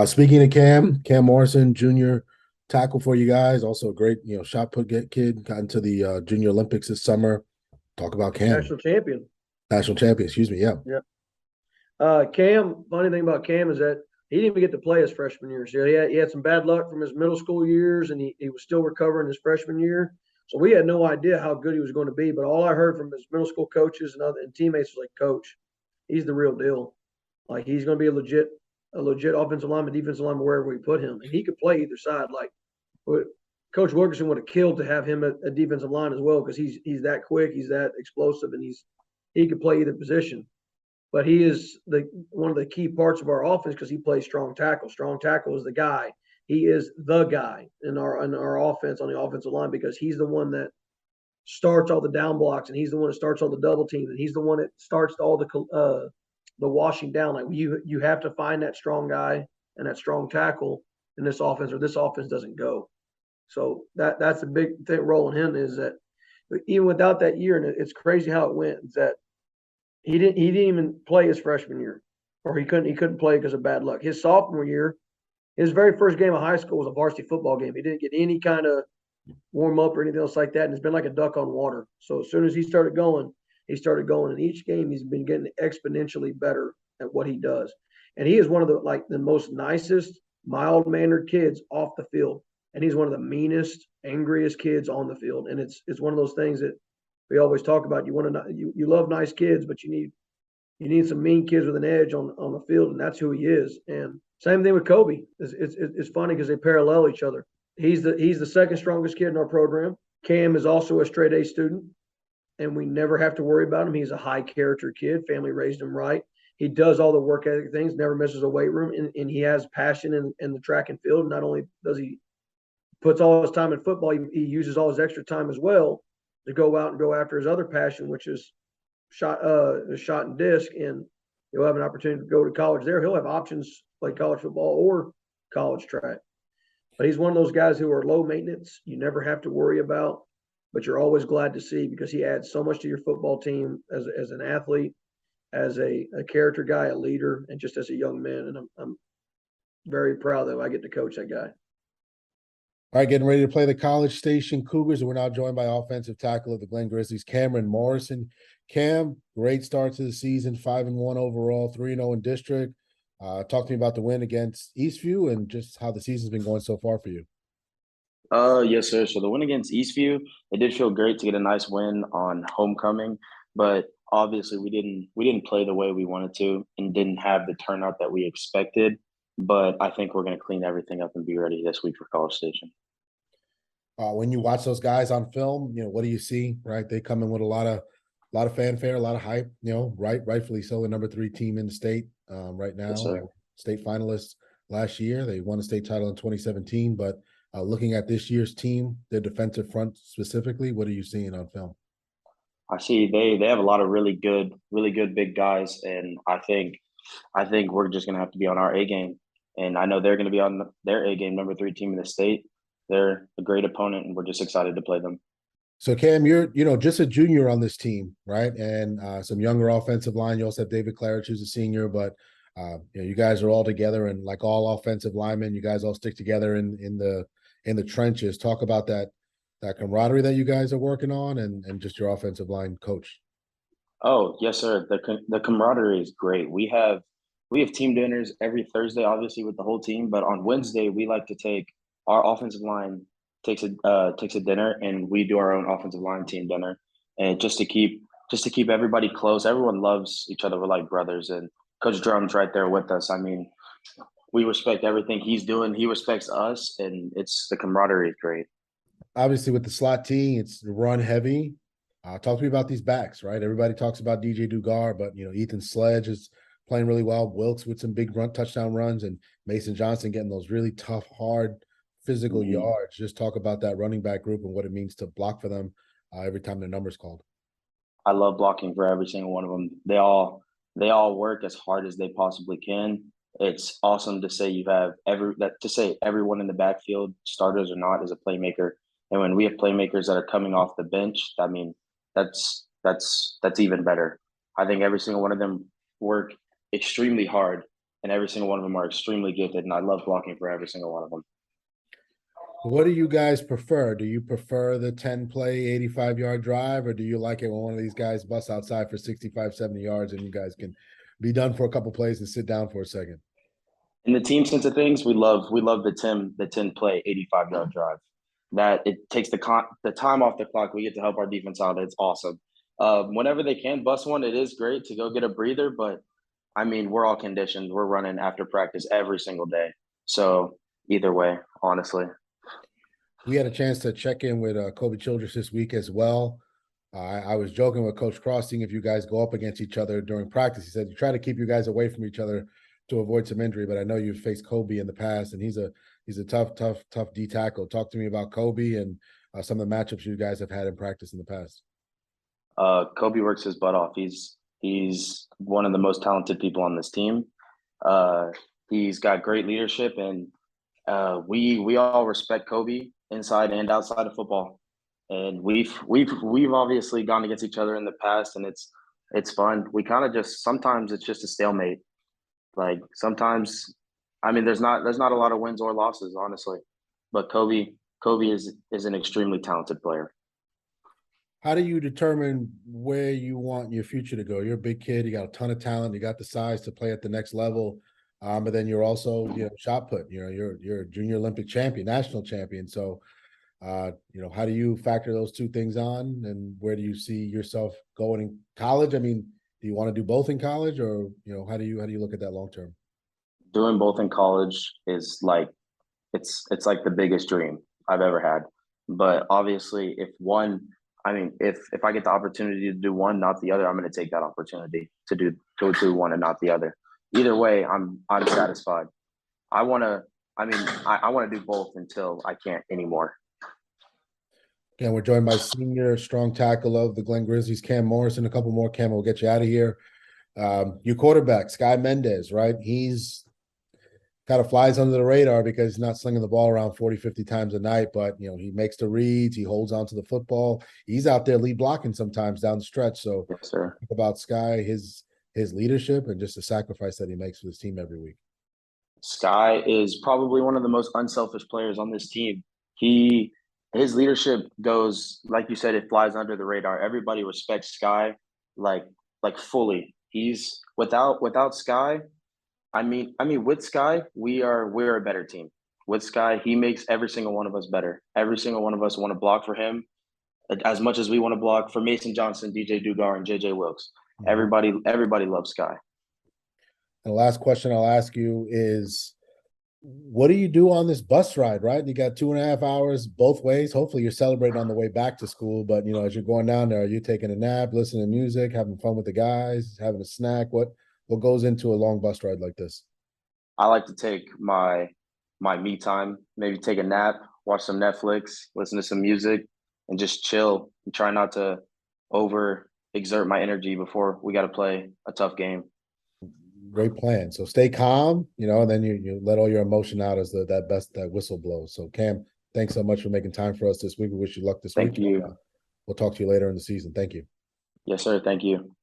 Speaking of Cam Morrison, junior tackle for you guys. Also a great, shot put get kid. Got into the Junior Olympics this summer. Talk about Cam, National champion. national champion. Excuse me. Yeah. Yeah. Cam, funny thing about Cam is that he didn't even get to play his freshman year. So he had some bad luck from his middle school years, and he was still recovering his freshman year. So we had no idea how good he was going to be. But all I heard from his middle school coaches and teammates was like, "Coach, he's the real deal. Like he's going to be a legit offensive lineman, defensive lineman wherever we put him, and he could play either side. Like Coach Wilkerson would have killed to have him at a defensive line as well because he's that quick, he's that explosive, and he could play either position. But he is the one of the key parts of our offense because he plays strong tackle. Strong tackle is the guy. He is the guy in our offense on the offensive line because he's the one that starts all the down blocks and he's the one that starts all the double teams and he's the one that starts all the washing down. Like you have to find that strong guy and that strong tackle in this offense or this offense doesn't go. So that's the big thing role in him is that even without that year, and it's crazy how it went, is that he didn't even play his freshman year, or he couldn't play because of bad luck. His sophomore year, his very first game of high school was a varsity football game. He didn't get any kind of warm up or anything else like that, and it's been like a duck on water. So as soon as he started going, he started going. And each game, he's been getting exponentially better at what he does. And he is one of the most nicest, mild mannered kids off the field, and he's one of the meanest, angriest kids on the field. And it's one of those things that we always talk about. You love nice kids, but you need some mean kids with an edge on the field, and that's who he is. And same thing with Kobe. It's funny because they parallel each other. He's the second strongest kid in our program. Cam is also a straight A student, and we never have to worry about him. He's a high character kid. Family raised him right. He does all the work ethic things, never misses a weight room, and he has passion in the track and field. Not only does he puts all his time in football, he uses all his extra time as well to go out and go after his other passion, which is shot and disc, and he'll have an opportunity to go to college there. He'll have options to play college football or college track. But he's one of those guys who are low maintenance. You never have to worry about, but you're always glad to see because he adds so much to your football team as an athlete, as a character guy, a leader, and just as a young man. And I'm very proud that I get to coach that guy. All right, getting ready to play the College Station Cougars, and we're now joined by offensive tackle of the Glen Grizzlies, Cameron Morrison. Cam, great start to the season, 5-1 overall, 3-0 in district. Talk to me about the win against Eastview and just how the season's been going so far for you. Yes, sir. So the win against Eastview, it did feel great to get a nice win on homecoming, but obviously we didn't play the way we wanted to and didn't have the turnout that we expected. But I think we're going to clean everything up and be ready this week for College Station. When you watch those guys on film, what do you see? Right, they come in with a lot of fanfare, a lot of hype. Rightfully so. The number 3 team in the state right Yes, now, sir. state finalists last year. They won a state title in 2017. But looking at this year's team, their defensive front specifically, what are you seeing on film? I see they have a lot of really good big guys, and I think we're just going to have to be on our A game. And I know they're going to be on their A game, number 3 team in the state. They're a great opponent, and we're just excited to play them. So Cam, you're just a junior on this team, right? And some younger offensive line. You also have David Claridge, who's a senior, but you guys are all together, and like all offensive linemen, you guys all stick together in the trenches. Talk about that camaraderie that you guys are working on, and just your offensive line coach. Oh, yes, sir. The camaraderie is great. We have team dinners every Thursday, obviously with the whole team. But on Wednesday, we like to take our offensive line takes a dinner, and we do our own offensive line team dinner, and just to keep everybody close. Everyone loves each other. We're like brothers, and Coach Drum's right there with us. I mean, we respect everything he's doing. He respects us, and it's the camaraderie is great. Obviously, with the slot team, it's run heavy. Talk to me about these backs, right? Everybody talks about DJ Dugar, but Ethan Sledge is playing really well. Wilkes with some big touchdown runs, and Mason Johnson getting those really tough, hard, physical Mhm. yards. Just talk about that running back group and what it means to block for them every time their number's called. I love blocking for every single one of them. They all work as hard as they possibly can. It's awesome to say you have everyone in the backfield, starters or not, is a playmaker. And when we have playmakers that are coming off the bench, I mean, that's even better. I think every single one of them work extremely hard, and every single one of them are extremely gifted, and I love blocking for every single one of them. What do you guys prefer? Do you prefer the 10 play 85-yard drive, or do you like it when one of these guys busts outside for 65, 70 yards and you guys can be done for a couple plays and sit down for a second? In the team sense of things, we love the 10 play 85-yard drive. That it takes the time off the clock. We get to help our defense out. It's awesome. Whenever they can bust one, it is great to go get a breather. But I mean, we're all conditioned. We're running after practice every single day. So either way, honestly. We had a chance to check in with Kobe Childress this week as well. I was joking with Coach Krauskopf, seeing if you guys go up against each other during practice. He said you try to keep you guys away from each other to avoid some injury, but I know you've faced Kobe in the past, and he's a tough D tackle. Talk to me about Kobe and some of the matchups you guys have had in practice in the past. Kobe works his butt off. He's one of the most talented people on this team. He's got great leadership, and we all respect Kobe inside and outside of football. And we've obviously gone against each other in the past, and it's fun. We kind of just sometimes it's just a stalemate. Like sometimes, I mean, there's not a lot of wins or losses, honestly. But Kobe is an extremely talented player. How do you determine where you want your future to go? You're a big kid. You got a ton of talent. You got the size to play at the next level. But then you're also, shot put. You're a junior Olympic champion, national champion. So, how do you factor those two things on, and where do you see yourself going in college? I mean, do you want to do both in college, or how do you look at that long term? Doing both in college is like it's like the biggest dream I've ever had. But obviously, if I get the opportunity to do one, not the other, I'm going to take that opportunity to do one and not the other. Either way, I'm satisfied. I want to do both until I can't anymore. Again, we're joined by senior strong tackle of the Glen Grizzlies, Cam Morrison. A couple more, Cam, we'll get you out of here. Your quarterback, Sky Mendez, right? He's kind of flies under the radar because he's not slinging the ball around 40, 50 times a night, but he makes the reads, he holds on to the football. He's out there lead blocking sometimes down the stretch. So yes, sir. Talk about Sky, his leadership, and just the sacrifice that he makes for his team every week. Sky is probably one of the most unselfish players on this team. His leadership goes, like you said, it flies under the radar. Everybody respects Sky like fully. He's without Sky. I mean, with Sky, we're a better team. With Sky, he makes every single one of us better. Every single one of us want to block for him as much as we want to block for Mason Johnson, DJ Dugar, and JJ Wilkes. Mm-hmm. Everybody loves Sky. And the last question I'll ask you is, what do you do on this bus ride, right? You got 2.5 hours both ways. Hopefully you're celebrating on the way back to school, but as you're going down there, are you taking a nap, listening to music, having fun with the guys, having a snack? What goes into a long bus ride like this? I like to take my me time, maybe take a nap, watch some Netflix, listen to some music, and just chill and try not to over exert my energy before we got to play a tough game. Great plan. So stay calm, and then you let all your emotion out as that whistle blows. So Cam, thanks so much for making time for us this week. We wish you luck this week. Thank you. We'll talk to you later in the season. Thank you. Yes, sir. Thank you.